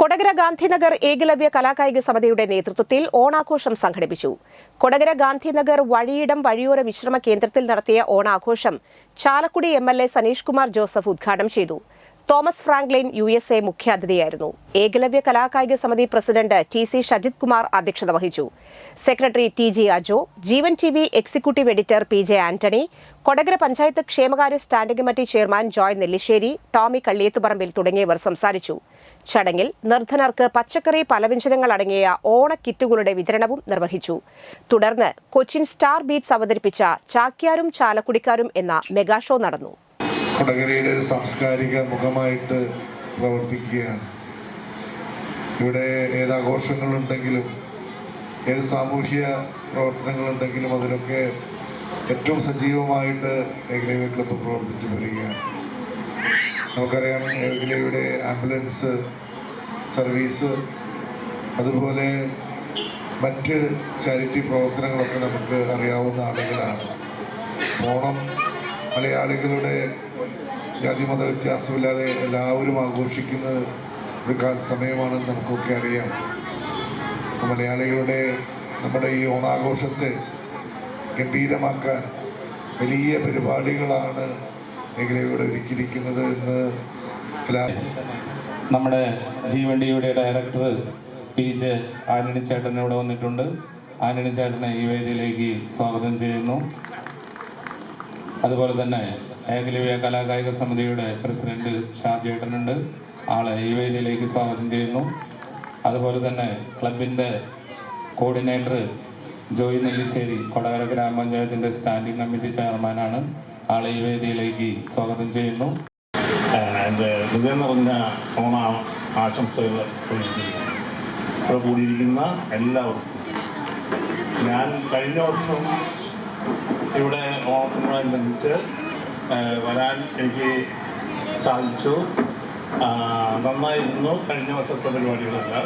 കൊടകര ഗാന്ധിനഗർ ഏകലവ്യ കലാകായിക സമിതിയുടെ നേതൃത്വത്തിൽ ഓണാഘോഷം സംഘടിപ്പിച്ചു. കൊടകര ഗാന്ധിനഗർ വഴിയിടം വഴിയോര വിശ്രമ കേന്ദ്രത്തിൽ നടത്തിയ ഓണാഘോഷം ചാലക്കുടി MLA സനീഷ് കുമാർ ജോസഫ് ഉദ്ഘാടനം ചെയ്തു. തോമസ് ഫ്രാങ്ക്ലിൻ USA മുഖ്യാതിഥിയായിരുന്നു. ഏകലവ്യ കലാകായിക സമിതി പ്രസിഡന്റ് TC ഷജിത് കുമാർ അധ്യക്ഷത വഹിച്ചു. Secretary TG Ajo, Jeevan TV executive editor PJ Antony, Kodakara panchayat ക്ഷേമകാര്യ standing committee chairman Joy Nellissery, Tommy Kalliyathuparambil തുടങ്ങിയവർ സംസാരിച്ചു. ചടങ്ങിൽ നിർധനർക്ക് പച്ചക്കറി പലവ്യഞ്ജനങ്ങൾ അടങ്ങിയ ഓണക്കിറ്റുകളുടെ വിതരണവും നിർവഹിച്ചു. തുടർന്ന് കൊച്ചിൻ സ്റ്റാർ ബീറ്റ്സ് അവതരിപ്പിച്ച ചാക്യാരും ചാലക്കുടിക്കാരും എന്ന മെഗാ ഷോ നടന്നു. കൊടകരയുടെ ഒരു സാംസ്കാരിക മുഖമായിട്ട് പ്രവർത്തിക്കുകയാണ്. ഇവിടെ ഏത് ആഘോഷങ്ങളുണ്ടെങ്കിലും ഏത് സാമൂഹ്യ പ്രവർത്തനങ്ങളുണ്ടെങ്കിലും അതിലൊക്കെ ഏറ്റവും സജീവമായിട്ട് ഏകലവ്യ ക്ലബ്ബ് പ്രവർത്തിച്ചു വരികയാണ്. നമുക്കറിയാം, ഏകലവ്യയുടെ ആംബുലൻസ് സർവീസ്, അതുപോലെ മറ്റ് ചാരിറ്റി പ്രവർത്തനങ്ങളൊക്കെ നമുക്ക് അറിയാവുന്ന ആളുകളാണ്. ഓണം മലയാളികളുടെ ജാതിമത വ്യത്യാസമില്ലാതെ എല്ലാവരും ആഘോഷിക്കുന്ന ഒരു സമയമാണെന്ന് നമുക്കൊക്കെ അറിയാം. മലയാളികളുടെ നമ്മുടെ ഈ ഓണാഘോഷത്തെ ഗംഭീരമാക്കാൻ വലിയ പരിപാടികളാണ് ഏകലവ്യയുടെ ഒരുക്കിയിരിക്കുന്നത് എന്ന് നമ്മുടെ ജീവൻ ടിവിയുടെ ഡയറക്ടർ PJ ആന്റണി ചേട്ടൻ ഇവിടെ വന്നിട്ടുണ്ട്. ആന്റണി ചേട്ടനെ ഈ വേദിയിലേക്ക് സ്വാഗതം ചെയ്യുന്നു. അതുപോലെ തന്നെ ഏകലവ്യ കലാകായിക സമിതിയുടെ പ്രസിഡന്റ് ഷാജേട്ടനുണ്ട്. ആളെ ഈ വേദിയിലേക്ക് സ്വാഗതം ചെയ്യുന്നു. അതുപോലെ തന്നെ ക്ലബിൻ്റെ കോർഡിനേറ്റർ ജോയ് നെല്ലിശ്ശേരി, കൊടകര ഗ്രാമപഞ്ചായത്തിൻ്റെ സ്റ്റാൻഡിംഗ് കമ്മിറ്റി ചെയർമാനാണ്. ആളെ ഈ വേദിയിലേക്ക് സ്വാഗതം ചെയ്യുന്നു. എൻ്റെ ഹൃദയം നിറഞ്ഞ ഓണ ആശംസകൾ ഇവിടെ കൂടിയിരിക്കുന്ന എല്ലാവർക്കും. ഞാൻ കഴിഞ്ഞ വർഷം ഇവിടെ ഓണത്തിനോടനുബന്ധിച്ച് വരാൻ എനിക്ക് സാധിച്ചു. നന്നായിരുന്നു കഴിഞ്ഞ വർഷത്തെ പരിപാടികളെല്ലാം.